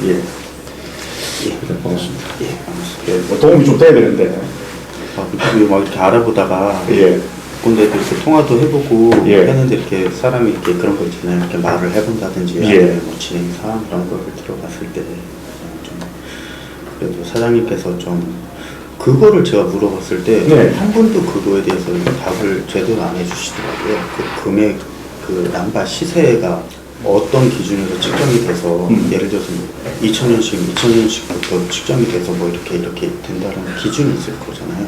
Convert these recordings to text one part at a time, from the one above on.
예. 예, 반갑습니다. 예, 반갑습니다. 예, 뭐 도움이 좀 돼야 되는데. 막 이렇게 알아보다가 예. 근데 이렇게 통화도 해보고 예. 했는데 이렇게 사람이 이렇게 그런 거 있잖아요. 이렇게 말을 해본다든지 예. 아니면 뭐 진행 상황 이런 걸 들어봤을 때 좀 그래도 사장님께서 좀 그거를 제가 물어봤을 때 네. 한 번도 그거에 대해서 답을 제대로 안 해주시더라고요. 그 금액 그 남바 시세가 어떤 기준으로 측정이 돼서 예를 들어서 뭐 2000년씩부터 측정이 돼서 뭐 이렇게 된다는 기준이 있을 거잖아요.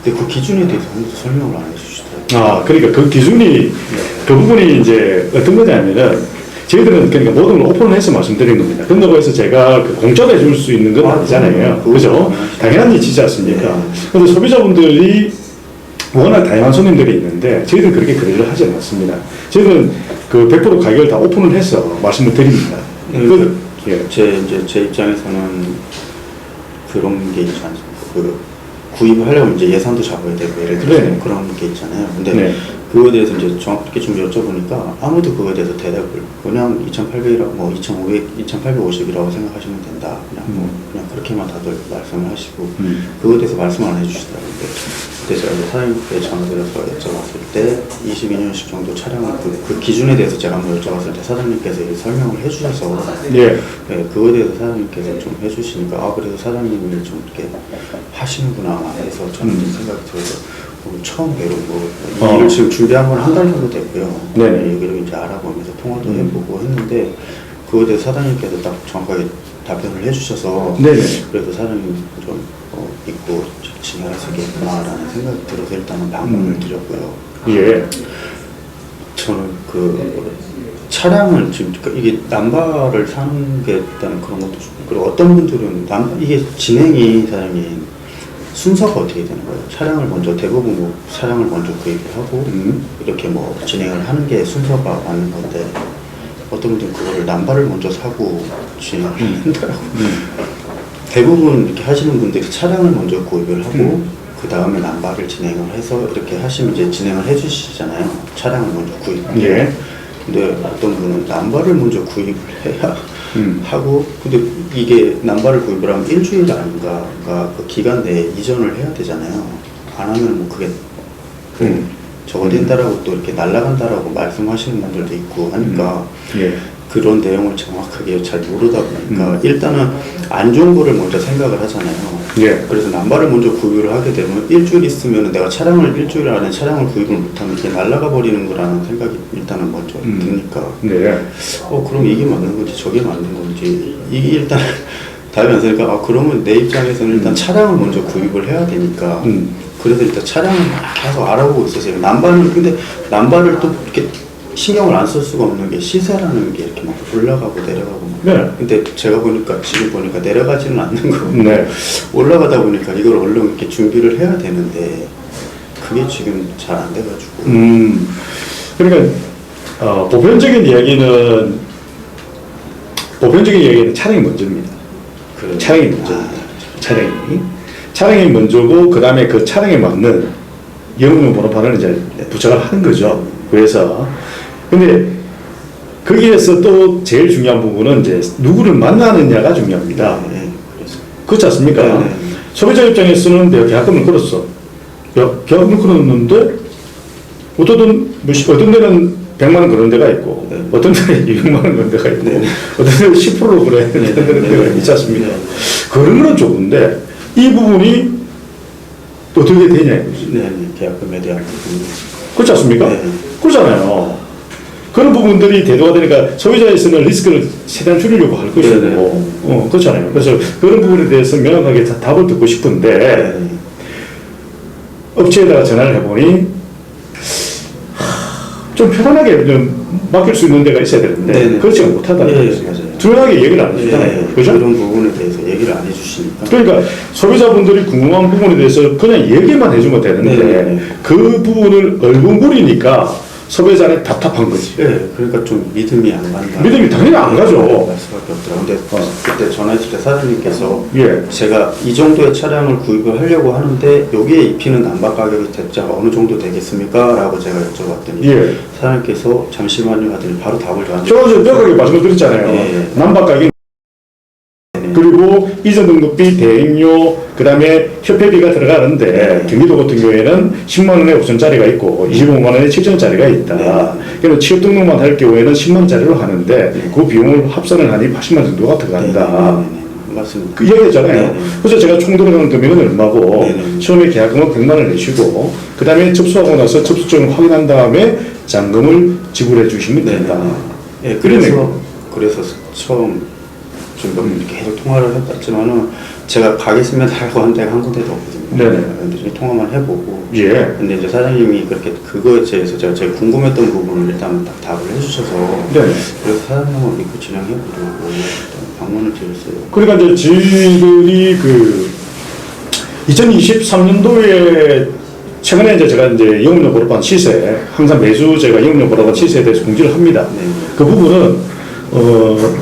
근데 그 기준에 대해서 한 번도 설명을 안 해주시더라고요. 그러니까 그 기준이, 그 부분이 이제 어떤 거냐면은, 저희들은 그러니까 모든 걸 오픈을 해서 말씀드린 겁니다. 그런다고 해서 제가 그 공짜로 해줄 수 있는 건 아니잖아요. 그죠? 당연한 일이지 않습니까? 그런데 소비자분들이 워낙 다양한 손님들이 있는데, 저희들은 그렇게 거래를 하지 않습니다. 저희들은 그 100% 가격을 다 오픈을 해서 말씀을 드립니다. 제 입장에서는 그런 게 있지 않습니까? 그 구입을 하려면 이제 예산도 잡아야 되고 예를 들어서 네. 그런 게 있잖아요. 근데 네. 그거에 대해서 이제 정확하게 좀 여쭤보니까 아무도 그거에 대해서 대답을 그냥 2,800이라고 뭐 2,500, 2,850이라고 생각하시면 된다. 그냥 그렇게만 다들 말씀을 하시고 그거에 대해서 말씀을 안 해주시더라고요. 그때 제가 사장님께 전화드려서 여쭤봤을 때 22년씩 정도 차량을 그 기준에 대해서 제가 한번 여쭤봤을 때 사장님께서 설명을 해주셔서 예. 네, 그거에 대해서 사장님께서 좀 해주시니까 그래도 사장님이 좀 이렇게 하시는구나 해서 저는 좀 생각이 들어서 오늘 처음 뵈고 일을 지금 준비한 건 한 달 정도 됐고요. 네네. 여기를 이제 알아보면서 통화도 해보고 했는데 그거에 대해서 사장님께서 딱 정확하게 답변을 해주셔서 네네. 그래도 사장님 좀 믿고 진행할 수 있겠구나라는 생각이 들어서 일단은 방문을 드렸고요. 예. 저는 그 차량을 지금 이게 남바를 사는 게 일단 그런 것도 좀 그리고 어떤 분들은 이게 진행이 사장님 순서가 어떻게 되는 거예요? 차량을 먼저 대부분 뭐 차량을 먼저 구입을 하고 이렇게 뭐 진행을 하는 게 순서가 맞는 건데 어떤 분들은 그거를 남바를 먼저 사고 진행을 한다고 대부분 이렇게 하시는 분들이 차량을 먼저 구입을 하고 그 다음에 남바를 진행을 해서 이렇게 하시면 이제 진행을 해주시잖아요. 차량을 먼저 구입을. 예. 근데 어떤 분은 남바를 먼저 구입을 해야 하고 근데 이게 남바를 구입을 하면 일주일 아닌가 그러니까 그 기간 내에 이전을 해야 되잖아요. 안 하면 뭐 그게 저거된다라고 또 이렇게 날아간다라고 말씀하시는 분들도 있고 하니까 예. 그런 내용을 정확하게 잘 모르다 보니까 일단은 안 좋은 거를 먼저 생각을 하잖아요. 예. 그래서 남바를 먼저 구입을 하게 되면 일주일 있으면 내가 일주일 안에 차량을 구입을 못하면 이게 날아가 버리는 거라는 생각이 일단은 먼저 드니까 네. 그럼 이게 맞는 건지 저게 맞는 건지 이게 일단 답이 안 되니까 그러면 내 입장에서는 일단 차량을 먼저 구입을 해야 되니까 그래서 일단 차량을 계속 알아보고 있었어요. 근데 남바를 또 이렇게 신경을 안 쓸 수가 없는 게 시세라는 게 이렇게 막 올라가고 내려가고 막. 네. 근데 제가 지금 보니까 내려가지는 않는 거고 네. 올라가다 보니까 이걸 얼른 이렇게 준비를 해야 되는데 그게 지금 잘 안 돼가지고. 그러니까 보편적인 이야기는 차량이 먼저입니다. 그래요. 차량이 먼저입니다. 차량이 먼저고 그 다음에 그 차량에 맞는 영업용 번호판을 이제 부착을 하는 거죠. 그래서 근데 거기에서 또 제일 중요한 부분은 이제 누구를 만나느냐가 중요합니다. 네, 그렇지 않습니까? 네. 소비자 입장에서는 내가 계약금을 걸었어. 계약금을 걸었는데 어떤 데는 100만 원 그런 데가 있고 어떤 데는 200만 원 그런 데가 있고 어떤 데는 10%로 그런 데가 있지 않습니까? 그런 건 좋은데 이 부분이 어떻게 되냐 이거지. 네, 계약금에 대한 부분이. 그렇지 않습니까? 네. 그렇잖아요. 그런 부분들이 대두가 되니까 소비자에서는 리스크를 최대한 줄이려고 할 것이고, 그렇잖아요. 그래서 그런 부분에 대해서 명확하게 답을 듣고 싶은데, 업체에다가 전화를 해보니, 좀 편안하게 좀 맡길 수 있는 데가 있어야 되는데, 그렇지 못하다는 거죠. 맞아요. 중요하게 얘기를 안 해주잖아요. 그죠? 그런 부분에 대해서 얘기를 안 해주시니까. 그러니까 소비자분들이 궁금한 부분에 대해서 그냥 얘기만 해주면 되는데, 그 부분을 얼굴물이니까 소비자는 답답한 거지. 네, 그러니까 좀 믿음이 안 간다. 믿음이 당연히 안 가죠. 갈 수밖에 없더라고요. 근데 그때 전화했을 때 사장님께서 예. 제가 이 정도의 차량을 구입을 하려고 하는데 여기에 입히는 난방 가격이 대체가 어느 정도 되겠습니까? 라고 제가 여쭤봤더니 예. 사장님께서 잠시만요 하더니 바로 답을 저한테 저 뼈가게 말씀을 드렸잖아요. 예. 난방 가격 그리고 이전 등록비, 대행료, 그 다음에 협회비가 들어가는데 경기도 같은 경우에는 10만 원에 5천짜리가 있고 25만 원에 7천짜리가 있다. 그래서 취업 등록만 할 경우에는 10만 원짜리로 하는데 그 비용을 합산을 하니 80만 원 정도가 들어간다. 맞습니다. 그 이야기했잖아요. 네네. 그래서 제가 총 들어가는 금액은 얼마고 네네. 처음에 계약금은 100만 원 내시고 그 다음에 접수하고 나서 접수증을 확인한 다음에 잔금을 지불해 주시면 된다. 네, 그러네요. 그래서 처음 좀 계속 통화를 해봤지만은 제가 가겠습니다라고 한 데가 한 군데도 없거든요. 네네. 근데 좀 통화만 해보고. 예. 근데 이제 사장님이 그렇게 그거에 대해서 제가 궁금했던 부분을 일단 딱 답을 해주셔서. 네. 그래서 사장님을 믿고 진행해보려고 일단 방문을 드렸어요. 그러니까 이제 저희들이 그 2023년도에 최근에 이제 제가 이제 영업용 보러반 시세, 항상 매주 제가 영업용 보러반 시세에 대해서 공지를 합니다. 네. 그 부분은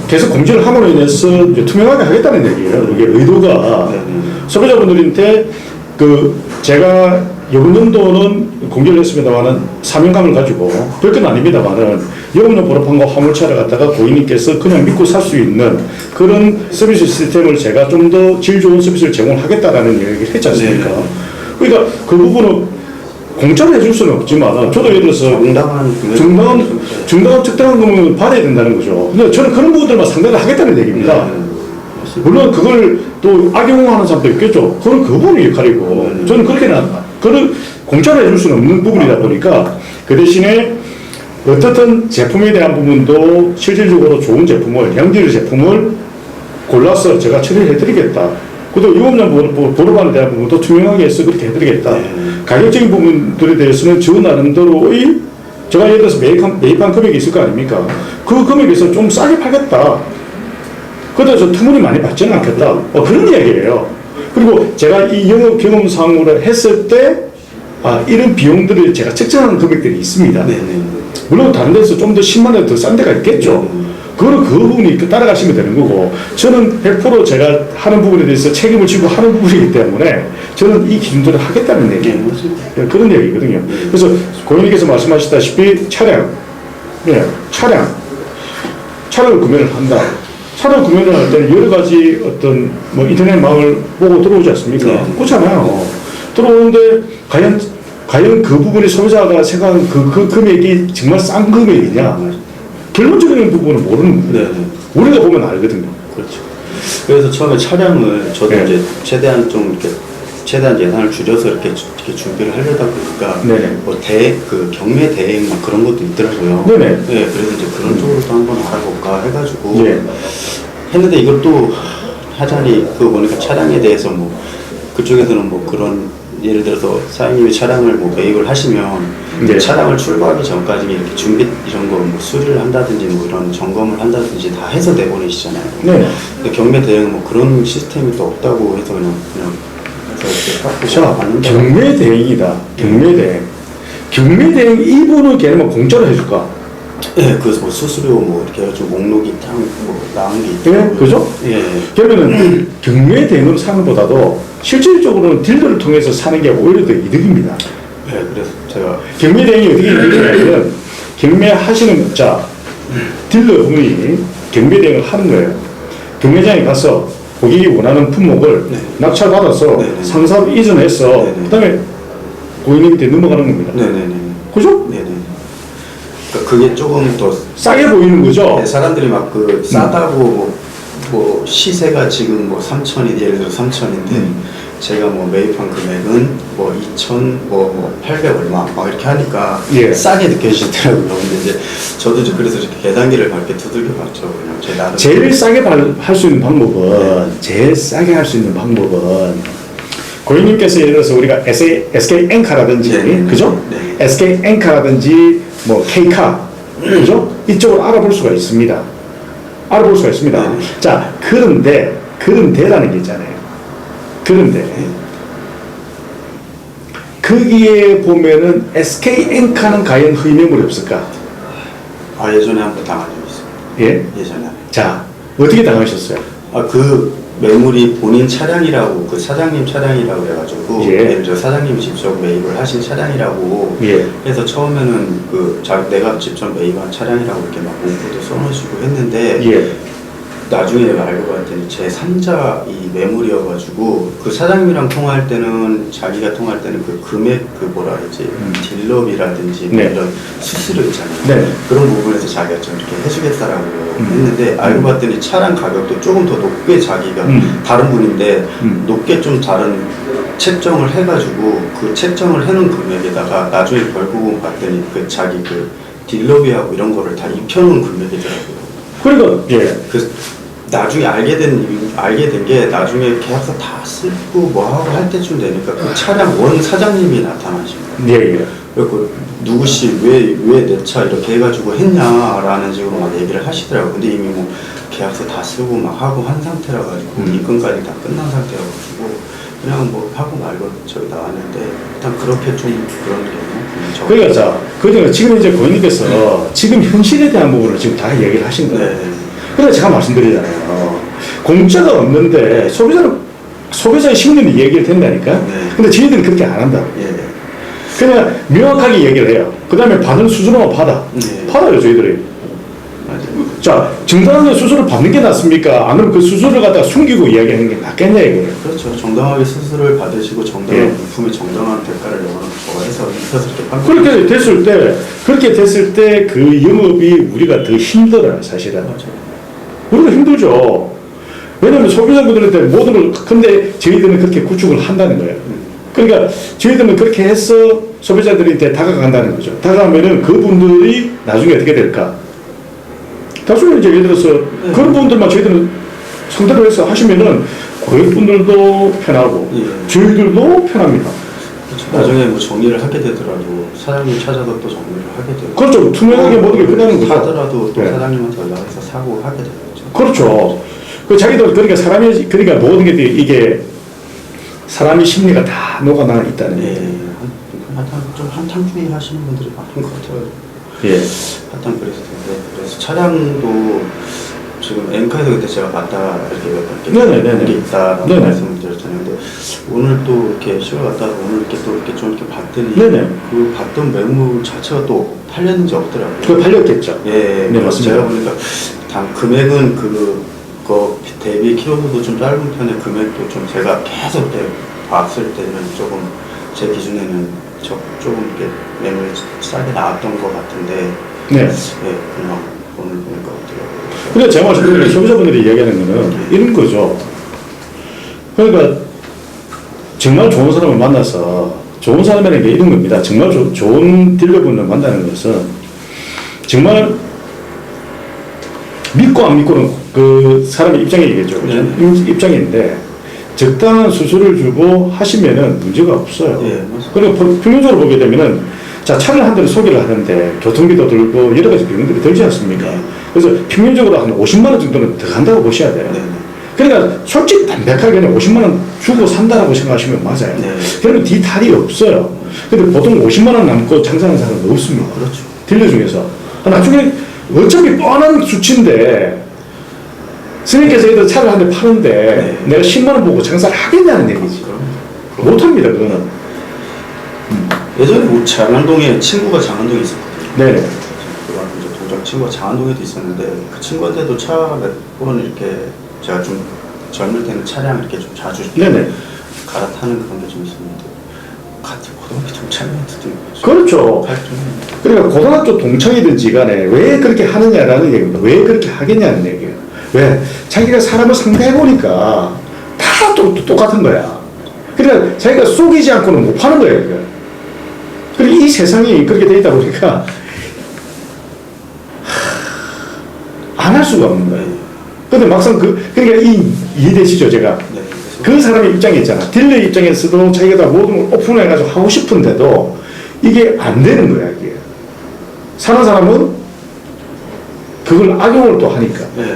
계속 공지를 함으로 인해서 이제 투명하게 하겠다는 얘기예요. 이게 의도가 네. 소비자분들한테 그 제가 이번 연도는 공개를 했습니다만은 사명감을 가지고 별건 아닙니다만은 영업용 보러판과 화물차를 갖다가 고객님께서 그냥 믿고 살 수 있는 그런 서비스 시스템을 제가 좀 더 질 좋은 서비스를 제공하겠다라는 얘기를 했지 않습니까? 네. 그러니까 그 부분은 공짜로 해줄 수는 없지만 저도 예를 들어서 정당한 적당한 금액을 받아야 된다는 거죠. 근데 저는 그런 부분들만 상대를 하겠다는 얘기입니다. 물론 그걸 또 악용하는 사람도 있겠죠. 그건 그분의 역할이고 저는 그렇게는 그런 공짜로 해줄 수는 없는 부분이다 보니까 그 대신에 어떻든 제품에 대한 부분도 실질적으로 좋은 제품을 양질 제품을 골라서 제가 처리를 해드리겠다. 그리고 영업용 보러반에 대한 부분도 투명하게 해서 그렇게 해드리겠다. 가격적인 부분들에 대해서는 저 나름대로의 제가 예를 들어서 매입한 금액이 있을 거 아닙니까? 그 금액에서 좀 싸게 팔겠다. 그래서 투문이 많이 받지는 않겠다. 그런 이야기예요. 그리고 제가 이 영업 경험상으로 했을 때 이런 비용들을 제가 책정하는 금액들이 있습니다. 네네. 물론 다른 데서 좀 더 10만 원 더 싼 데가 있겠죠. 그거는 그 부분이 따라가시면 되는 거고 저는 100% 제가 하는 부분에 대해서 책임을 지고 하는 부분이기 때문에 저는 이 기준대로 하겠다는 얘기예요. 그런 얘기거든요. 그래서 고객님께서 말씀하셨다시피 차량을 구매를 한다. 차를 구매를 할 때는 여러 가지 어떤 뭐 인터넷 망을 보고 들어오지 않습니까? 네. 그렇잖아요. 들어오는데 과연 그 부분이 소비자가 생각하는 그 금액이 정말 싼 금액이냐? 결론적인 부분은 모르는 거예요. 네. 우리가 보면 알거든요. 그렇죠. 그래서 처음에 차량을 저도 네. 이제 최대한 예산을 줄여서 이렇게 준비를 하려다 보니까 네네. 그 경매 대행 막 그런 것도 있더라고요. 네네. 네, 그래서 이제 그런 쪽으로도 한번 알아볼까 해가지고 예. 했는데 이것도 하자니 그거 보니까 차량에 대해서 뭐 그쪽에서는 뭐 그런 예를 들어서 사장님이 차량을 뭐 매입을 하시면 네. 차량을 출고하기 전까지 이렇게 준비 이런 거 뭐 수리를 한다든지 뭐 이런 점검을 한다든지 다 해서 내보내시잖아요. 네. 근데 경매 대행 뭐 그런 시스템이 또 없다고 해서 그냥 해서 이렇게 봤는데 경매 대행이다. 경매 대행. 경매 대행 이분은 걔는 공짜로 해줄까? 예, 그래서 뭐 수수료 뭐 이렇게 해가지고 목록이 뭐 나온 게 예, 있더라고요. 그죠? 예. 그러면은 경매 대행으로 사는 것보다도 실질적으로는 딜러를 통해서 사는 게 오히려 더 이득입니다. 예, 그래서 제가 경매 대행이 어떻게 이득이냐면 경매하시는 딜러분이 경매 대행을 하는 거예요. 경매장에 가서 고객이 원하는 품목을 네. 낙찰받아서 네네. 상사로 이전해서 네네. 그다음에 고객님한테 넘어가는 겁니다. 네네네. 그죠? 네네. 그러니까 그게 조금 더 싸게 보이는 거죠? 네, 사람들이 막 그 싸다고 뭐 시세가 지금 뭐 3천이 예를 들어 3천인데 제가 뭐 매입한 금액은 뭐 2천 뭐 800 얼마 막 이렇게 하니까 예. 싸게 느껴지더라고요. 근데 이제 저도 이제 그래서 이렇게 계단기를 밟게 두들겨 봤죠. 그냥 제 나름 제일 싸게 할 수 있는 방법은 제일 싸게 할 수 있는 방법은 고객님께서 예를 들어서 우리가 SK 엔카라든지 네. 그죠? 네. SK 엔카라든지 뭐 K카 그죠? 이쪽을 알아볼 수가 있습니다. 알아볼 수가 있습니다. 네. 자 그런데라는 게 있잖아요. 그런데 거기에 보면은 SK 엔카는 과연 허위 매물이 없을까? 예전에 한번 당한 적이 있어요. 예? 예전에. 자 어떻게 당하셨어요? 그 매물이 본인 차량이라고 그 사장님 차량이라고 그래가지고 예. 예를 들어 사장님이 직접 매입을 하신 차량이라고 예. 해서 처음에는 내가 직접 매입한 차량이라고 이렇게 막 문구도 써놓으시고 했는데 예. 나중에 알고 봤더니 제 3자 이 매물이어가지고 그 사장님이랑 통화할 때는 자기가 통화할 때는 그 금액 그 뭐라 그러지 딜럽이라든지 뭐 네. 이런 수수료 있잖아요. 네. 그런 부분에서 자기가 좀 이렇게 해주겠다라고 했는데 알고 봤더니 차량 가격도 조금 더 높게 자기가 다른 분인데 높게 좀 다른 책정을 해가지고 그 책정을 해놓은 금액에다가 나중에 결국은 봤더니 그 자기 그 딜러비하고 이런 거를 다 입혀놓은 금액이더라고요. 그러니까 예. 그 나중에 알게 된 게 나중에 계약서 다 쓰고 뭐 하고 할 때쯤 되니까 그 차량 원 사장님이 나타나신 거예요. 예, 예. 그리고 누구씨 왜 내 차 이렇게 해가지고 했냐라는 식으로 막 얘기를 하시더라고요. 근데 이미 뭐 계약서 다 쓰고 막 하고 한 상태라 가지고 입금까지 다 끝난 상태라 가지고 그냥 뭐 하고 말고 저기 나왔는데 일단 그렇게 좀 그런 게 그러니까 자, 그러니까 지금 이제 고객님께서 지금 현실에 대한 부분을 지금 다 얘기를 하신 거예요. 네. 그래서 제가 말씀드리잖아요. 공짜가 없는데 소비자의 심리는 얘기를 된다니까. 네. 근데 저희들은 그렇게 안 한다고. 예. 그냥 명확하게 얘기를 해요. 그 다음에 받을 수수료만 받아. 네. 받아요, 저희들이. 맞아요. 자, 정당하게 수수료를 받는 게 낫습니까? 아니면 그 수수료를 갖다가 숨기고 이야기하는 게 낫겠냐, 이거예요. 그렇죠. 정당하게 수수료를 받으시고 정당한 예. 물품의 정당한 대가를 좋아해서 입혀서 이렇게 판매. 그렇게 됐을 때 그 영업이 우리가 더 힘들어요, 사실은. 맞아요. 우리가 힘들죠. 왜냐면 소비자분들한테 모든 걸, 근데 저희들은 그렇게 구축을 한다는 거예요. 그러니까 저희들은 그렇게 해서 소비자들한테 다가간다는 거죠. 다가가면은 그분들이 나중에 어떻게 될까? 나중에 이제 예를 들어서 그런 분들만 저희들은 상대로 해서 하시면은 고객분들도 편하고 예. 저희들도 편합니다. 그렇죠. 나중에 뭐 정리를 하게 되더라도 사장님 찾아서 또 정리를 하게 되고. 그렇죠. 투명하게 모든 게 끝나는 거죠. 하더라도 또 네. 사장님한테 연락해서 사고 하게 되죠. 그렇죠. 그 자기도 그러니까 그러니까 모든 게 이게 사람의 심리가 다 녹아나 있다는 예. 얘기예요. 좀 한탕주의 하시는 분들이 많은 것 같아요. 예. 한탕 그래서 그래서 차량도 지금 엔카에도 그때 제가 봤다 이렇게 네네네네. 게 있다라고 네네. 말씀을 드렸잖아요. 근데 오늘 또 이렇게 시간 갔다 오늘 이렇게 또 이렇게 좀 이렇게 봤더니 네네. 그 봤던 매물 자체가 또 팔렸는지 없더라고요. 그 팔렸겠죠. 예, 네, 그래서 맞습니다. 제가 보니까 당 금액은 그거 대비 키로수도 좀 짧은 편에 금액도 좀 제가 계속 봤을 때는 조금 제 기준에는 조금 이렇게 매물이 싸게 나왔던 것 같은데 네. 예, 그냥 오늘 보니까 어떻게 근데 제가 말씀드린 소비자분들이 이야기하는 거는 이런 거죠. 그러니까 정말 좋은 사람을 만나서 좋은 사람이라는 게 이런 겁니다. 정말 좋은 딜러분을 만나는 것은 정말 믿고 안 믿고는 그 사람의 입장이겠죠. 네. 입장인데 적당한 수수료를 주고 하시면은 문제가 없어요. 예, 맞습니다. 그리고 평균적으로 보게 되면은 자, 차를 한 대를 소개를 하는데 교통비도 들고 여러 가지 비용들이 들지 않습니까? 네. 그래서 평균적으로 한 50만 원 정도는 더 간다고 보셔야 돼요. 네. 그러니까 솔직히 담백하게 그냥 50만 원 주고 산다라고 생각하시면 맞아요. 네. 그러면 뒤탈이 없어요. 근데 보통 50만 원 남고 장사하는 사람은 없습니다. 그렇죠. 딜러 중에서. 나중에 어차피 뻔한 수치인데 스님께서 얘들 차를 한 대 파는데 네. 내가 10만 원 보고 장사를 하겠냐는 얘기지. 그럼 못합니다, 그거는. 예전에 뭐 장안동에 친구가 장안동에 있었거든요. 네네. 그거 이제 동작 친구가 장안동에도 있었는데 그 친구한테도 차 몇 번 이렇게 제가 좀 젊을 때는 차량 이렇게 좀 자주 네네. 갈아타는 그런 게 좀 있었는데 같은 고등학교 동창이었던 거죠. 그렇죠. 갈등. 그러니까 고등학교 동창이든지 간에 왜 그렇게 하느냐라는 얘기입니다. 왜 그렇게 하겠냐는 얘기예요. 왜? 자기가 사람을 상대해보니까 다 똑같은 거야. 그러니까 자기가 속이지 않고는 못 파는 거예요. 이거. 그리고 이 세상이 그렇게 돼 있다 보니까 안 할 수가 없는 거예요. 근데 막상 그러니까 이해되시죠, 제가? 네, 그 사람의 입장이 있잖아. 딜러 입장에서도 자기가 다 모든 걸 오픈해가지고 하고 싶은데도 이게 안 되는 거야, 이게. 사는 사람은 그걸 악용을 또 하니까. 네.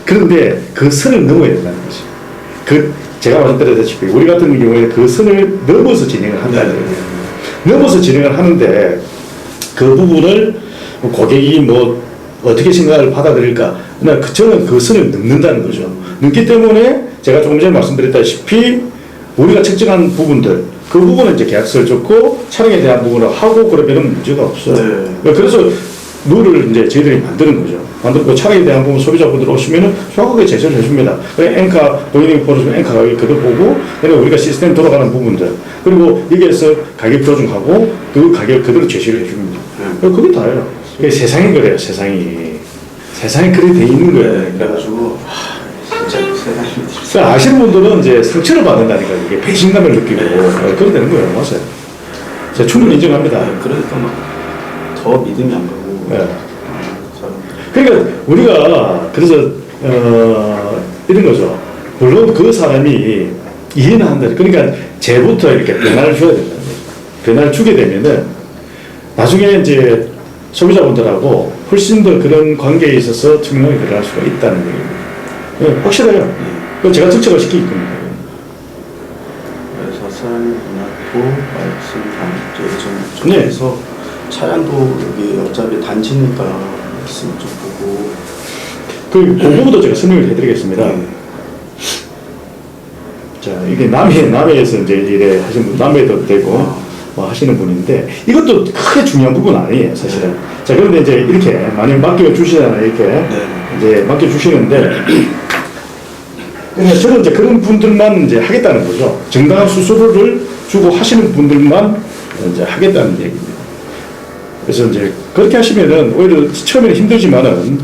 그런데 그 선을 넘어야 된다는 거지. 제가 말씀드렸다시피 우리 같은 경우에 그 선을 넘어서 진행을 한다는 거예요. 넘어서 진행을 하는데 그 부분을 고객이 뭐 어떻게 생각을 받아들일까? 저는 그 선을 넘는다는 거죠. 넘기 때문에 제가 조금 전에 말씀드렸다시피 우리가 측정한 부분들 그 부분은 이제 계약서를 줬고 촬영에 대한 부분을 하고 그러면은 문제가 없어요. 네. 그래서 룰을 이제 저희들이 만드는 거죠. 만들고 차량에 대한 부분 소비자분들 오시면은 정확하게 제시를 해줍니다. 엔카 고객님이 보여주면 엔카 가격 그대로 보고 그리고 우리가 시스템 돌아가는 부분들 그리고 여기에서 가격 조정하고 그 가격 그대로 제시를 해줍니다. 그게 다예요. 그게 세상이 그래요. 세상이 그렇게 돼 있는 거예요. 네, 그래가지고 진짜 세상이 그러니까 아시는 분들은 이제 상처를 받는다니까 이게 배신감을 느끼고 그렇게 되는 거예요. 맞아요. 제가 충분히 인정합니다. 그러니까 막 더 믿음이 안 가고. 네. 그러니까 우리가 그래서 이런 거죠. 물론 그 사람이 이해는 한다. 그러니까 쟤부터 이렇게 변화를 줘야 된다는 거죠. 변화를 주게 되면은 나중에 이제 소비자분들하고 훨씬 더 그런 관계에 있어서 투명하게 드러날 수가 있다는 얘기입니다. 네, 확실해요. 그건 제가 측정을 시키기 때문에. 그래서 사람이 문화고 말씀 예전에서 차량도 여기 어차피 단지니까 있으면 좀 보고. 그 부분도 제가 설명을 해드리겠습니다. 자, 이게 남해에서 이제 이래 하신 분, 남해도 되고 뭐 하시는 분인데 이것도 크게 중요한 부분 아니에요, 사실은. 자, 그런데 이제 이렇게 많이 맡겨주시잖아요, 이렇게. 이제 맡겨주시는데 그냥 저는 이제 그런 분들만 이제 하겠다는 거죠. 정당한 수수료를 주고 하시는 분들만 이제 하겠다는 얘기입니다. 그래서 이제 그렇게 하시면은 오히려 처음에는 힘들지만은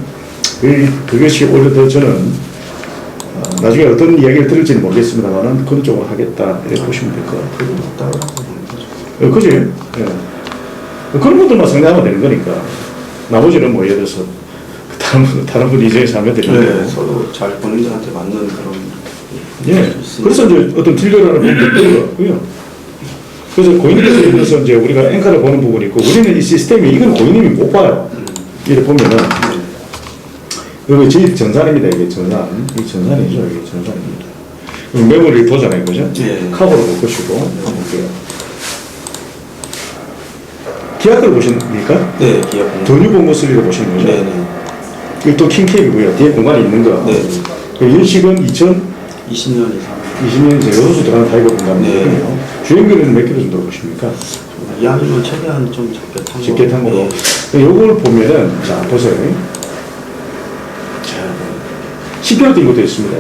그것이 오히려 더 저는 나중에 어떤 이야기를 들을지는 모르겠습니다만은 그런 쪽으로 하겠다 이렇게 보시면 될 것 같아요. 그지? 예. 그런 것들만 상담하면 되는 거니까 나머지는 뭐 예를 들어서 다른 분 인생에서 하면 되는 거고. 서로 잘 본인들한테 맞는 그런. 예. 그래서 이제 어떤 딜러라는 부분도 있는 것 같고요. 그래서 고객님께서 예를 들어서 이제 우리가 엔카를 보는 부분이 있고 우리는 이 시스템이 이건 고객님이 못 봐요. 이렇게 보면은 여기 제 전산입니다. 이게 전산. 이게 전산이죠. 이게 전산입니다. 메모리 보잖아요. 그죠? 카보로 볼 것이고 한번 볼게요. 기아크를 보십니까? 네, 기아. 전유본모스리를 보시는 거죠? 네네. 이거 또 킹캡이고요. 뒤에 공간이 있는 거. 네. 연식은 20년 이상. 20년 이제 여수 들어가는 타이거 공간이거든요. 주행거리는 몇 킬로 정도 보십니까? 이왕이면 최대한 좀 적게 탄 거. 적게 탄 거로. 요걸 보면은, 자, 보세요. 자, 10km 뛴 것도 있습니다.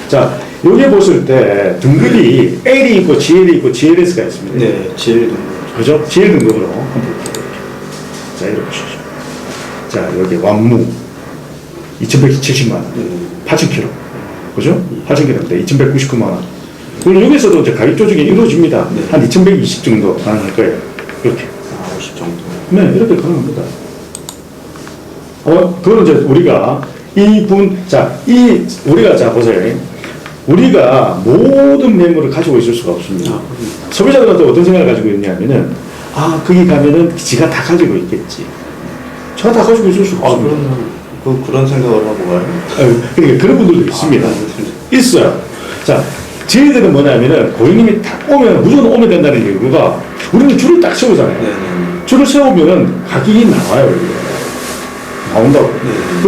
자, 여기 보실 때 등급이 L이 있고 GL이 있고 GLS가 있습니다. 네, GL 등급. 그죠? GL 등급으로 한번 볼게요. 자, 이렇게 보시죠. 자, 여기 완무 2,170만 원. 8,000km. 그죠? 8,000km인데 2,199만 원. 물론 여기서도 이제 가격 조정이 이루어집니다. 한 2,120 정도 가능할 거예요. 이렇게. 50 정도. 네, 이렇게 가능합니다. 그건 이제 우리가 우리가 자, 보세요. 우리가 모든 매물을 가지고 있을 수가 없습니다. 소비자들한테 어떤 생각을 가지고 있냐면은, 거기 가면은 지가 다 가지고 있겠지. 제가 다 가지고 있을 수가 없습니다. 그런 생각을 하고 가요? 그러니까 그런 분들도 있습니다. 있어요. 자, 저희들은 뭐냐면은 고객님이 딱 오면 무조건 오면 된다는 이유가 우리는 줄을 딱 세우잖아요. 줄을 세우면은 가격이 나와요. 나온다고.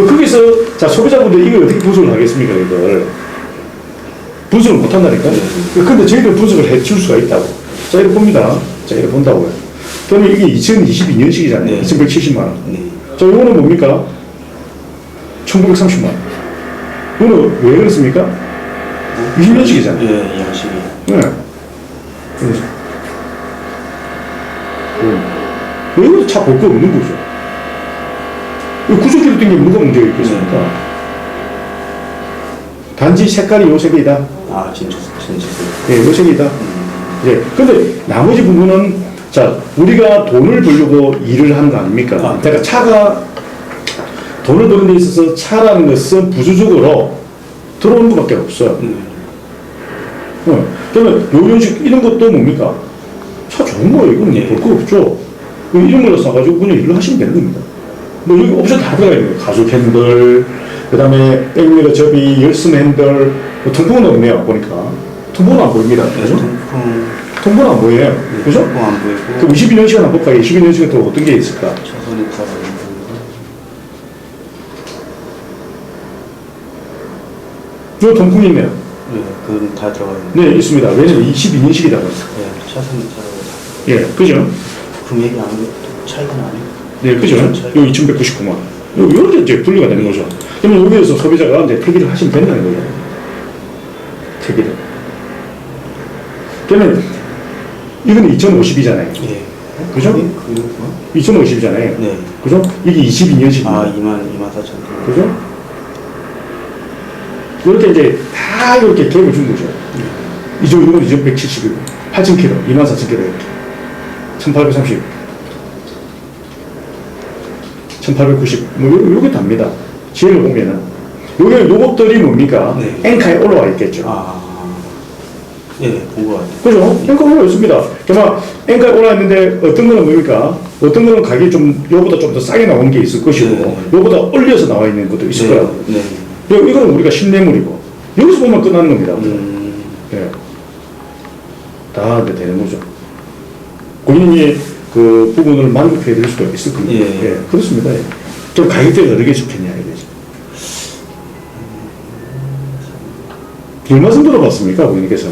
거기서 자 소비자분들 이걸 어떻게 분석을 하겠습니까? 이걸 분석을 못 한다니까. 근데 저희들 분석을 해줄 수가 있다고. 자 이렇게 봅니다. 자 이렇게 본다고요. 그러면 이게 2022년식이잖아요. 2,170만 원. 자 이거는 뭡니까? 1,930만 원. 이거는 왜 그렇습니까? 20년식이잖아요. 이 양식이. 네. 그래서. 이것도 차 볼 거 없는 거죠. 구조기로 땡기면 뭐가 문제가 있겠습니까? 단지 색깔이 요 색이다. 진짜. 예, 요 색이다. 예. 근데 나머지 부분은, 자, 우리가 돈을 벌려고 일을 하는 거 아닙니까? 그러니까 차가 돈을 버는 데 있어서 차라는 것은 부수적으로 들어오는 것밖에 없어요. 그러면 요 연식 이런 것도 뭡니까? 차 좋은 거예요. 이건 볼 거 없죠. 이런 걸로 싸가지고 그냥 일을 하시면 되는 겁니다. 뭐 여기 옵션 다 들어가 있는 거예요. 가죽 핸들, 그 다음에 백미러 접이, 열선 핸들, 뭐 통풍은 없네요. 보니까. 통풍은 안 보입니다. 그죠? 통풍은 안 보여요. 그죠? 통풍 안 보이고. 그럼 22년식은 한번 볼까요? 22년식은 또 어떤 게 있을까? 차선이 따라 요 통풍이 있네요. 그건 다 들어가 있는. 네, 있습니다. 왜냐면 22년식이다 보니까. 차선이 따라. 예, 그죠? 금액이 아무래도 차이가 나네. 네, 그죠? 요 2,199만 원. 이렇게 이제 분류가 되는 거죠. 그러면 여기에서 소비자가 이제 퇴기를 하시면 된다는 거예요. 퇴기를. 그러면 이건 2050이잖아요. 예. 그죠? 2050이잖아요. 네. 그죠? 이게 22년식입니다. 아, 24,000. 그죠? 이렇게 이제 다 이렇게 갭을 준 거죠. 이건 2170이고, 8,000km, 24,000km 이렇게. 1830, 1890, 요게 답니다. 지혜를 보면은. 요것들이 뭡니까? 네. 엔카에 올라와 있겠죠. 예, 본 것 같아요. 그죠? 엔카 올라와 있습니다. 그러면 엔카에 올라와 있는데 어떤 거는 뭡니까? 어떤 거는 가격이 요보다 좀 더 싸게 나온 게 있을 것이고, 네. 요보다 올려서 나와 있는 것도 있을 네. 거라고. 네. 이거는 우리가 신매물이고, 여기서 보면 끝나는 겁니다. 예. 다 이제 되는 거죠. 고객님이 그 부분을 만족해 드릴 수가 있을 겁니다. 예. 그렇습니다. 예. 좀 가격대가 어떻게 좋겠냐, 이거죠. 얼마 정도 들어봤습니까, 고객님께서?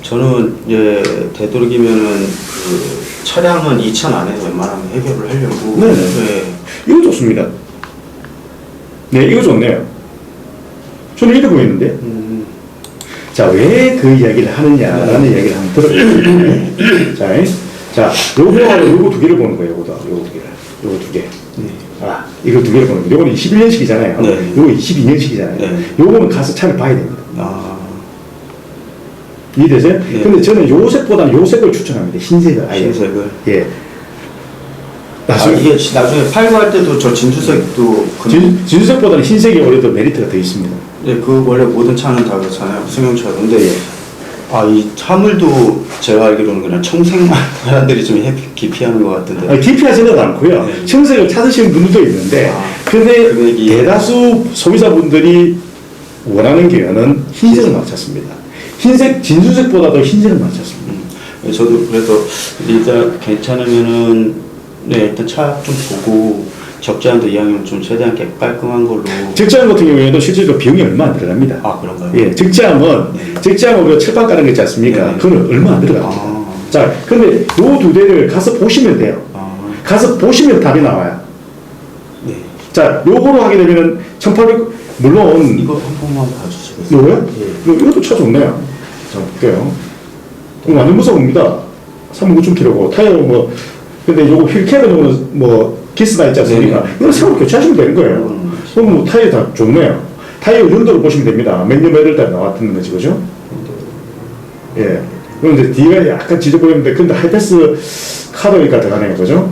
저는 이제 되도록이면은 그 차량은 2천 안에서 웬만하면 해결을 하려고. 네네. 네. 이거 좋습니다. 네, 이거 좋네요. 저는 이래 보이는데. 자, 왜 그 이야기를 하느냐라는 이야기를 한번 들어보겠습니다. 자, 요거하고 요거 두 개를 보는 거예요, 요거 두 개를. 요거 두 개. 아, 이거 두 개를 보는 거예요. 요거는 21년식이잖아요. 네. 요거 22년식이잖아요. 네. 요거는 가서 차를 봐야 됩니다. 이해되세요? 네. 근데 저는 요 색보다는 요 색을 추천합니다. 흰색을. 아예. 흰색을. 예. 이게 나중에 팔고 할 때도 저 진주색도 진주색보다는 흰색이 오히려 더 메리트가 더 있습니다. 네, 그 원래 모든 차는 다 그렇잖아요. 승용차로. 근데 이 화물도 제가 알기로는 그냥 청색 사람들이 좀 기피하는 것 같은데. 아니, 기피하지는 않고요. 네. 청색을 찾으시는 분들도 있는데, 근데 대다수 소비자분들이 원하는 경우는 흰색을 많이 찾습니다. 흰색, 진주색보다도 흰색을 많이 찾습니다. 저도 그래서 일단 괜찮으면은 일단 차 좀 보고 적지 않도 이왕이면 좀 최대한 깔끔한 걸로. 적재함 같은 경우에도 실제로 비용이 얼마 안 들어갑니다. 아, 그런가요? 예, 적재함은 그 철판 까는 거 있지 않습니까? 네. 그건 얼마 안 들어갑니다. 자, 근데 요 두 대를 가서 보시면 돼요. 가서 보시면 답이 나와요. 네. 자, 요거로 하게 되면은 1800, 물론. 이거 한 번만 봐주시겠어요? 요거요? 예. 이것도 차 좋네요. 자, 볼게요. 이거 완전 무서웁니다. 39,000km고, 타이어 근데 요거 휠캡은 기스가 있지 않습니까? 네. 이거 새로 교체하시면 되는 거예요. 그럼 타이어 다 좋네요. 타이어 연도를 보시면 됩니다. 몇 년 몇 월 달에 나왔던 거지, 그죠? 예. 그럼 이제 뒤가 약간 지저보이는데, 근데 하이패스 카드가 들어가네요, 그죠?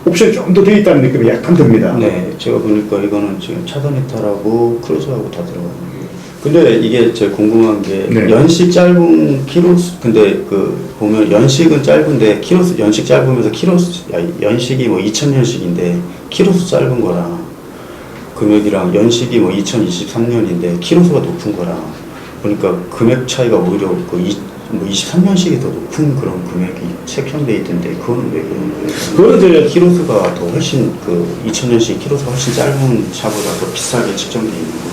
옵션이 좀 더 되어 있다는 느낌이 약간 듭니다. 네, 제가 보니까 이거는 지금 차선 이탈하고 크루즈하고 다 들어가는 거예요. 근데 이게 제가 궁금한 게 네. 연식 짧은 키로수, 근데 그 보면 연식은 짧은데 키로수 연식 짧으면서 연식이 2000년식인데 키로수 짧은 거랑 금액이랑 연식이 2023년인데 키로수가 높은 거랑 보니까 금액 차이가 오히려 23년식이 더 높은 그런 금액이 책정돼 있던데 그거는 왜 그런 거예요? 그거는 이제 키로수가 더 훨씬 2000년식 키로수가 훨씬 짧은 차보다 더 비싸게 측정돼 있는 거예요.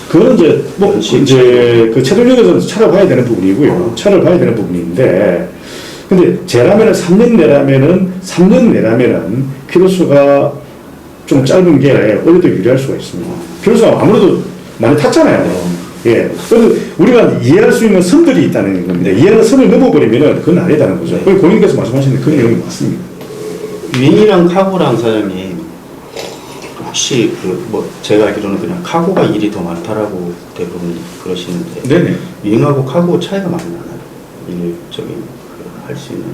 그건 이제 그 최종적에서는 차를 봐야 되는 부분이고요. 차를 봐야 되는 부분인데, 근데 제라면은 3년 내라면은 키로수가 좀 짧은 게 오히려 더 유리할 수가 있습니다. 키로수가 아무래도 많이 탔잖아요. 예. 그래서 우리가 이해할 수 있는 선들이 있다는 겁니다. 이해하는 선을 넘어버리면은 그건 아니다는 거죠. 네. 고객님께서 말씀하시는 그 내용이 맞습니다. 윙이랑 카고랑 사장님 혹시 제가 알기로는 그냥 카고가 일이 더 많다라고 대부분 그러시는데 네네. 윙하고 카고 차이가 많이 나나요? 일적인 할 수 있는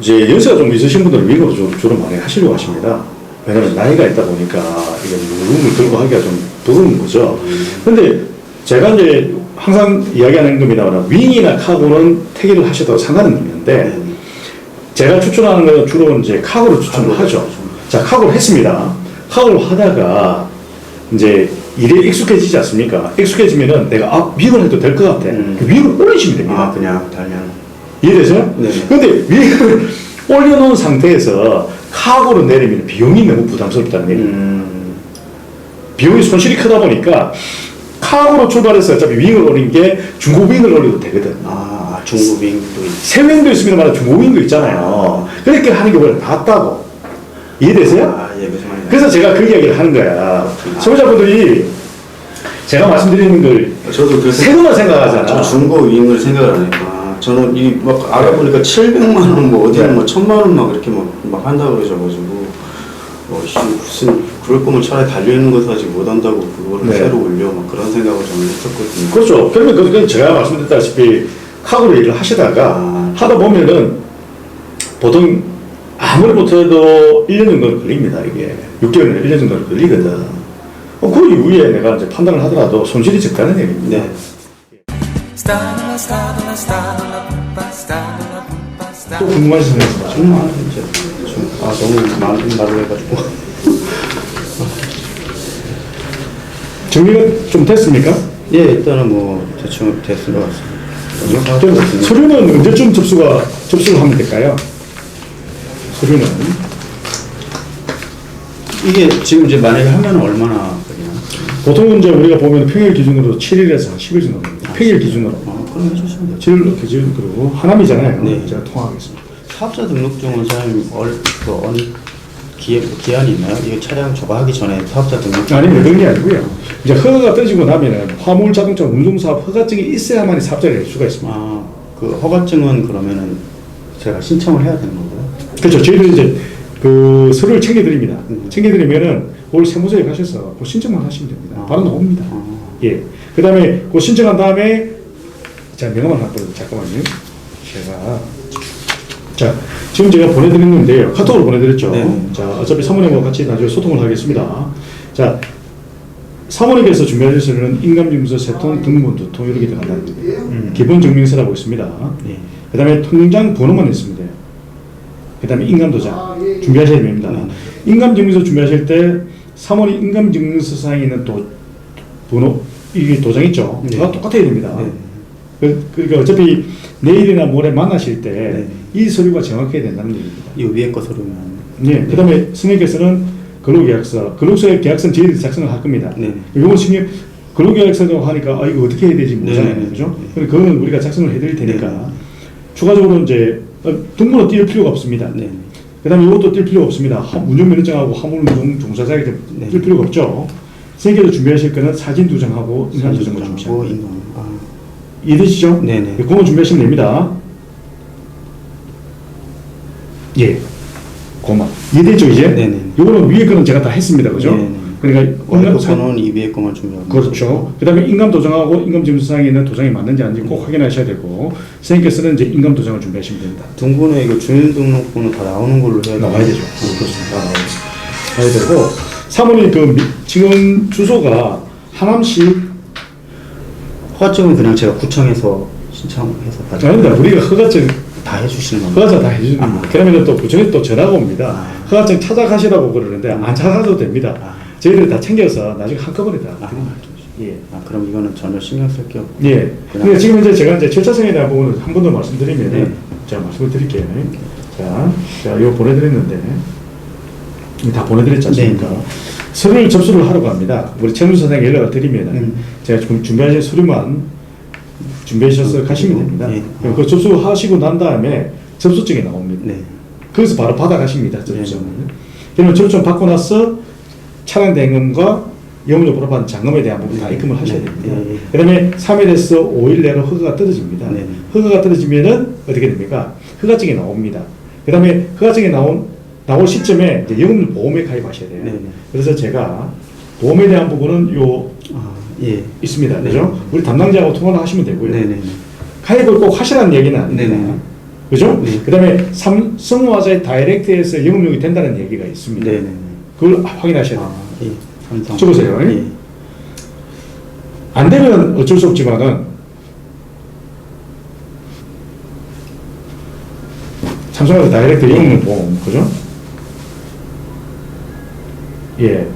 이제 연세가 좀 있으신 분들은 윙으로 주로 많이 하시려고 하십니다. 왜냐면 나이가 있다 보니까 이게 무음을 들고 하기가 좀 버거운 거죠. 근데 제가 이제 항상 이야기하는 겁니다만 윙이나 카고는 태기를 하셔도 상관은 없는데 제가 추천하는 건 주로 이제 카고를 추천을 하죠. 자, 카고를 했습니다. 카고를 하다가 이제 일에 익숙해지지 않습니까? 익숙해지면은 내가 윙을 해도 될 것 같아. 윙을 올리시면 됩니다. 그냥 달면 이해되세요? 네. 근데 윙을 올려놓은 상태에서 카고를 내리면 비용이 너무 부담스럽다는 얘기입니다. 비용이 손실이 크다 보니까 카고로 출발해서 어차피 윙을 올린 게 중고 윙을 올려도 되거든. 중고 윙도 새 윙도 있습니다만 중고 윙도 있잖아요. 그렇게 하는 게 원래 낫다고. 이해되세요? 아, 예, 무슨 말인지. 그래서 제가 그 이야기를 하는 거야. 소비자분들이 제가 말씀드리는 걸 저도 그 세금만 생각하잖아. 저 중고 위임을 생각을 하니까 저는 이 막 알아보니까 700만 원, 뭐 어디는 뭐 1000만 원 막 이렇게 막 한다 그러셔가지고 무슨 그럴 거면 차라리 달려 있는 거 사지 못 한다고 그거를 네. 새로 올려 막 그런 생각을 저는 했었거든요. 그렇죠. 그러면 그 제가 말씀드렸다시피 카고로 일을 하시다가 하다 보면은 보통 아무리 못해도 1년 정도는 걸립니다. 이게 6개월이나 1년 정도는 걸리거든. 그 이후에 내가 이제 판단을 하더라도 손실이 적다는 얘기입니다. 네. 또 궁금하신 점 있으세요? 정말 이제 너무 많은 말을 해가지고 정리가 좀 됐습니까? 예, 일단은 뭐 대충 됐을 것 같습니다. 그럼 서류는 언제쯤 접수를 하면 될까요? 서류는 이게 지금 이제 만약에 하면 얼마나 걸리나? 보통은 이제 우리가 보면 평일 기준으로 7일에서 한 10일 정도 됩니다. 평일 기준으로. 그럼 해주시면 돼요. 7일 기준 그리고 하남이잖아요. 네. 제가 통화하겠습니다. 사업자 등록증은 사장님 어느 기한이 있나요? 이거 차량 저거하기 전에 사업자 등록증 아니 그런 게 아니고요. 이제 허가가 떠지고 나면은 화물 자동차 운송사업 허가증이 있어야만 사업자를 낼 수가 있습니다. 그 허가증은 그러면은 제가 신청을 해야 되는 건가요? 그렇죠. 저희들 이제 그 서류를 챙겨드립니다. 챙겨드리면은 올 세무서에 가셔서 그 신청만 하시면 됩니다. 바로 나옵니다. 예. 그 다음에 그 신청한 다음에 자 명함을 하나 보여요. 잠깐만요. 자 지금 제가 보내드렸는데요. 카톡으로 보내드렸죠. 네. 자 어차피 사모님과 같이 나중에 소통을 하겠습니다. 자 사모님께서 준비하실 서류는 인감증서, 세통, 등본, 두통 이렇게 들어간다는 겁니다. 기본 증명서라고 있습니다. 네. 그 다음에 통장 번호만 있으면 돼요. 그 다음에 인감도장 준비하셔야 됩니다. 인감증명서 준비하실 때 사모님 인감증명서상에 있는 번호, 이게 도장 있죠? 네. 그거 똑같아야 됩니다. 네. 그러니까 어차피 내일이나 모레 만나실 때 이 서류가 정확해야 된다는 얘기입니다. 이 위에 거 서류면 네. 그 다음에 승객께서는 근로계약서, 근로소의 계약서는 저희들이 작성을 할 겁니다. 네. 이건 승객 근로계약서라고 하니까 이거 어떻게 해야 되지 모르잖아요. 네. 그죠? 네. 그거는 우리가 작성을 해드릴 테니까 네. 추가적으로 이제 등본은 띄울 필요가 없습니다. 네. 그 다음에 이것도 뛸 필요가 없습니다. 운전면허증하고 화물운송 종사자에게 뛸 필요가 없죠. 선생님께서 준비하실 거는 사진 2장하고 인간 2장만 준비하시면 됩니다. 이해되시죠? 네네. 그거 준비하시면 됩니다. 예. 고마. 이해되죠, 이제? 네네. 요거는 위에 거는 제가 다 했습니다. 그죠? 네네. 그러니까 거는 이 위에 거만 준비하고 그렇죠. 그 다음에 인감도장하고 인감증서상에 있는 도장이 맞는지 아닌지 꼭 확인하셔야 되고, 선생님께서는 이제 인감도장을 준비하시면 됩니다. 등본에 이거 주민등록번호 다 나오는 걸로 해야 나와야 되죠. 그렇습니다. 나와야 되고, 사모님 지금 주소가 하남시 허가증은 그냥 제가 구청에서 신청해서 아닙니다. 우리가 허가증 다 해주시는 겁니다. 허가증 다 해주는 겁니다. 그러면 또 구청에 또 전화가 옵니다. 허가증 찾아가시라고 그러는데 안 찾아가도 됩니다. 저희들이 다 챙겨서 나중에 한꺼번에 다 드립니다. 예. 그럼 이거는 전혀 신경 쓸 게 없고. 예. 근데 지금 이제 제가 이제 절차성에 대한 부분을 한 번 더 말씀드리면 네. 제가 말씀을 드릴게요. 자, 이거 보내드렸는데 다 보내드렸지 않습니까? 네. 서류를 접수를 하러 갑니다. 우리 채무서장에 연락을 드리면 제가 지금 준비하신 서류만 준비하셔서 가시면 됩니다. 네. 그 접수하시고 난 다음에 접수증이 나옵니다. 네. 거기서 바로 받아가십니다. 접수증을. 그러면 접수증 받고 나서 차량 대금과 영업료 불합한 잔금에 대한 부분 다 입금을 하셔야 됩니다. 그 다음에 3일에서 5일 내로 허가가 떨어집니다. 허가가 떨어지면은 어떻게 됩니까? 허가증이 나옵니다. 그 다음에 허가증이 나올 시점에 이제 영업료 보험에 가입하셔야 돼요. 그래서 제가 보험에 대한 부분은 있습니다. 그죠? 우리 담당자하고 통화를 하시면 되고요. 가입을 꼭 하시라는 얘기는 아닙니다. 그죠? 그 다음에 삼성화재 다이렉트에서 영업용이 된다는 얘기가 있습니다. 그걸 확인하셔야 됩니다. 적으세요. 안 되면 어쩔 수 없지만은 삼성화재 다이렉트 영업용 보험, 그죠? 예.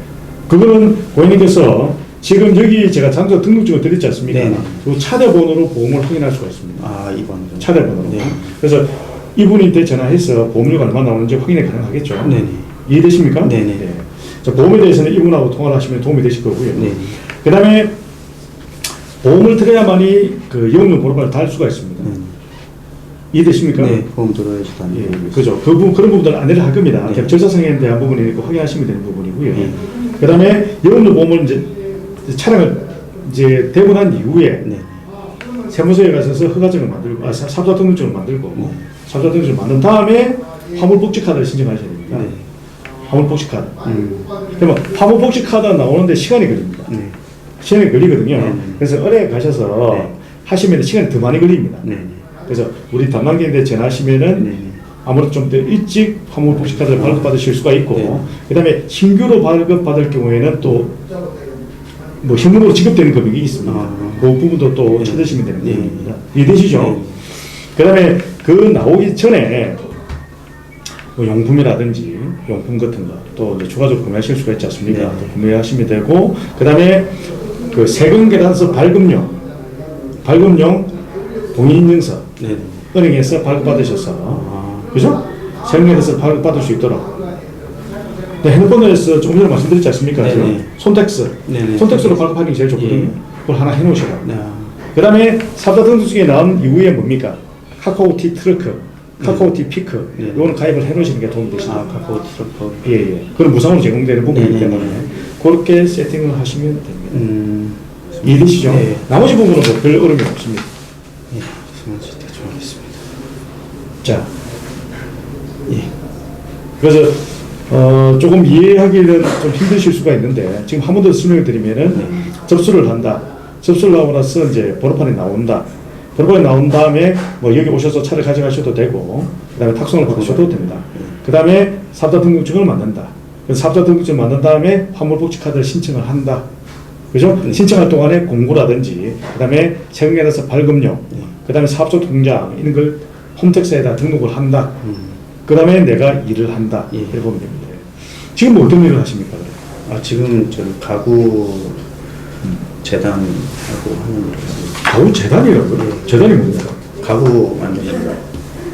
그거는 고객님께서 지금 여기 제가 장소 등록증을 드렸지 않습니까? 그 차대번호로 보험을 확인할 수가 있습니다. 이번 차대번호로. 그래서 이분한테 전화해서 보험료가 얼마 나오는지 확인이 가능하겠죠? 이해되십니까? 자, 보험에 대해서는 이분하고 통화를 하시면 도움이 되실 거고요. 그 다음에 보험을 들어야만이 그 영업용 보험을 달 수가 있습니다. 이해되십니까? 네, 보험 들어야지도 안 예, 되고. 그죠. 그런 부분들은 안내를 할 겁니다. 네. 절차상에 대한 부분이니까 확인하시면 되는 부분이고요. 네. 그 다음에 여러분들 보면 이제 차량을 이제 되고 난 이후에 네. 세무서에 가셔서 허가증을 만들고, 사업자 등록증을 만들고, 네. 사업자 등록증을 만든 다음에 화물복지카드를 신청하셔야 됩니다. 네. 화물복지카드. 그러면 화물복지카드 나오는데 시간이 걸립니다. 네. 시간이 걸리거든요. 네. 그래서 은행에 가셔서 네. 하시면 시간이 더 많이 걸립니다. 네. 그래서 우리 담당자인데 전화하시면은 네. 아무래도 좀 더 일찍 화물복지카드를 발급받으실 수가 있고, 네. 그 다음에 신규로 발급받을 경우에는 또 뭐 현금으로 지급되는 금액이 있습니다. 그 부분도 또 네. 찾으시면 되는 네. 부분입니다. 이해되시죠? 네. 그 다음에 그 나오기 전에 뭐 용품이라든지 용품 같은 거 또 추가적으로 구매하실 수가 있지 않습니까? 네. 또 구매하시면 되고, 그 다음에 그 세금 계산서 발급용 동의인증서 네. 은행에서 발급받으셔서 그죠? 세금 계산서 발급받을 수 있도록. 네, 핸드폰에서 조금 전에 말씀드렸지 않습니까? 네네. 지금 손택스. 네네. 손택스로 발급하기 게 제일 좋거든요. 예. 그걸 하나 해놓으시라고. 네. 그 다음에 사업자 등록증에 나온 이후에 뭡니까? 카카오티 트러크, 카카오티 피크. 네. 이거는 가입을 해놓으시는 게 도움이 되십니다. 아, 카카오 트러커. 예, 예. 그건 무상으로 제공되는 부분이기 네네네. 때문에 그렇게 세팅을 하시면 됩니다. 네. 이해되시죠? 네. 나머지 부분은 뭐별 어려움이 없습니다. 예, 수고하셨습니다. 대충 하겠습니다. 자, 예. 그래서 조금 이해하기는 좀 힘드실 수가 있는데 지금 한 번 더 설명을 드리면은 접수를 한다. 접수를 하고 나서 이제 번호판이 나온다. 번호판이 나온 다음에 뭐 여기 오셔서 차를 가져가셔도 되고, 그다음에 탁송을 받으셔도 됩니다. 그다음에 사업자 등록증을 만든다. 그래서 사업자 등록증을 만든 다음에 화물복지카드를 신청을 한다. 그죠? 신청할 동안에 공고라든지, 그다음에 세금계산서 발급용, 그다음에 사업자 통장 이런 걸 홈택스에다 등록을 한다. 그다음에 내가 일을 한다. 예. 이렇게 보면 됩니다. 지금 뭐 어떤 일을 하십니까? 아, 지금 저 가구 재단하고 하는 일 있습니다. 가구 재단이라고요? 재단이 뭡니까? 가구 만드는 거.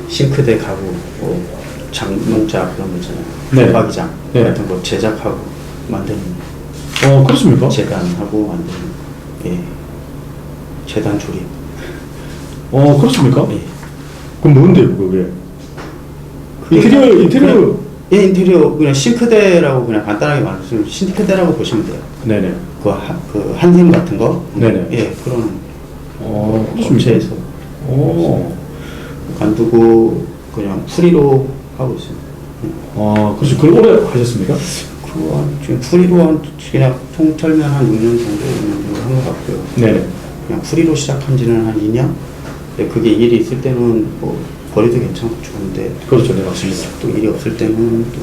싱크대 가구, 뭐 장농자 그런 거 있잖아요. 네. 바기장 네. 같은 거 제작하고 만드는 그렇습니까? 재단하고 만드는 예. 재단 조립. 그렇습니까? 예. 그럼 뭔데요, 그게? 인테리어. 그냥, 예, 인테리어 그냥 싱크대라고 그냥 간단하게 말하면 싱크대라고 보시면 돼요. 네네. 그 한샘 같은 거. 네네. 예, 그런 그렇습니까? 업체에서 관두고 그냥 프리로 하고 있습니다. 그래서 그걸 오래 하셨습니까? 그거 지금 프리로 그냥 통털면 한 6년 정도 한 것 같고요. 네네. 그냥 프리로 시작한 지는 한 2년? 근데 그게 일이 있을 때는 뭐 거리도 괜찮고 좋은데 그렇죠, 네, 맞습니다. 또 일이 없을 때는 또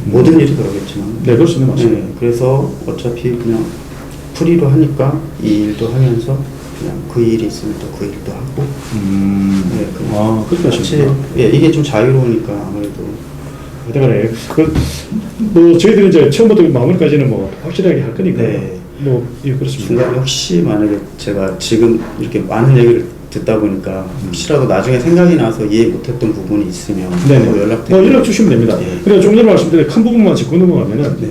모든 일이 그러겠지만 네, 그렇습니다, 맞습니다. 네, 그래서 어차피 그냥 프리로 하니까 이 일도 하면서 그냥 그 일이 있으면 또 그 일도 하고 네, 그렇게 하시구나. 예, 이게 좀 자유로우니까 아무래도 그래. 뭐 저희들은 이제 처음부터 마무리까지는 뭐 확실하게 할 거니까. 네. 예, 그렇습니다. 중간에 혹시 만약에 제가 지금 이렇게 많은 얘기를 듣다 보니까 혹시라도 나중에 생각이 나서 이해 못했던 부분이 있으면 네네. 뭐 연락 주시면 됩니다. 네. 그래서 조금 전에 말씀드린 큰 부분만 짚고 넘어가면은 네.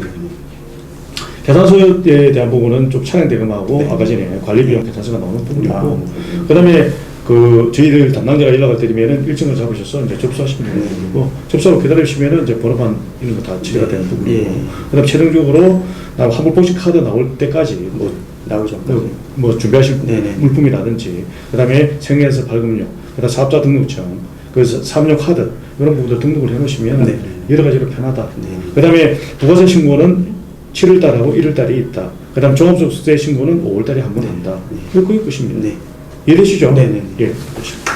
계산서에 대한 부분은 좀 차량 대금하고 네. 아까 전에 관리비용 계산서가 나오는 부분이 있고, 네. 그다음에 그 저희들 담당자가 연락을 드리면은 일정을 잡으셔서 이제 접수하시면 되는 부분이고, 접수하고 기다리시면은 이제 번호판 이런 거 다 처리가 되는 부분이고, 예. 그다음 최종적으로 화물복지 카드 나올 때까지 뭐 나오기 전까지 뭐 준비하실 네네. 물품이라든지, 그다음에 생계에서 발급료, 그다음 사업자 등록증, 그래서 사업용 카드 이런 부분들 등록을 해놓으시면 네네. 여러 가지로 편하다. 네네. 그다음에 부가세 신고는 7월달하고 1월달이 있다. 그다음 종합소득세 신고는 5월달에 한 번 네. 한다. 네. 그게 끝입니다. 네. 이해되시죠? 네네. 예. 알겠습니다.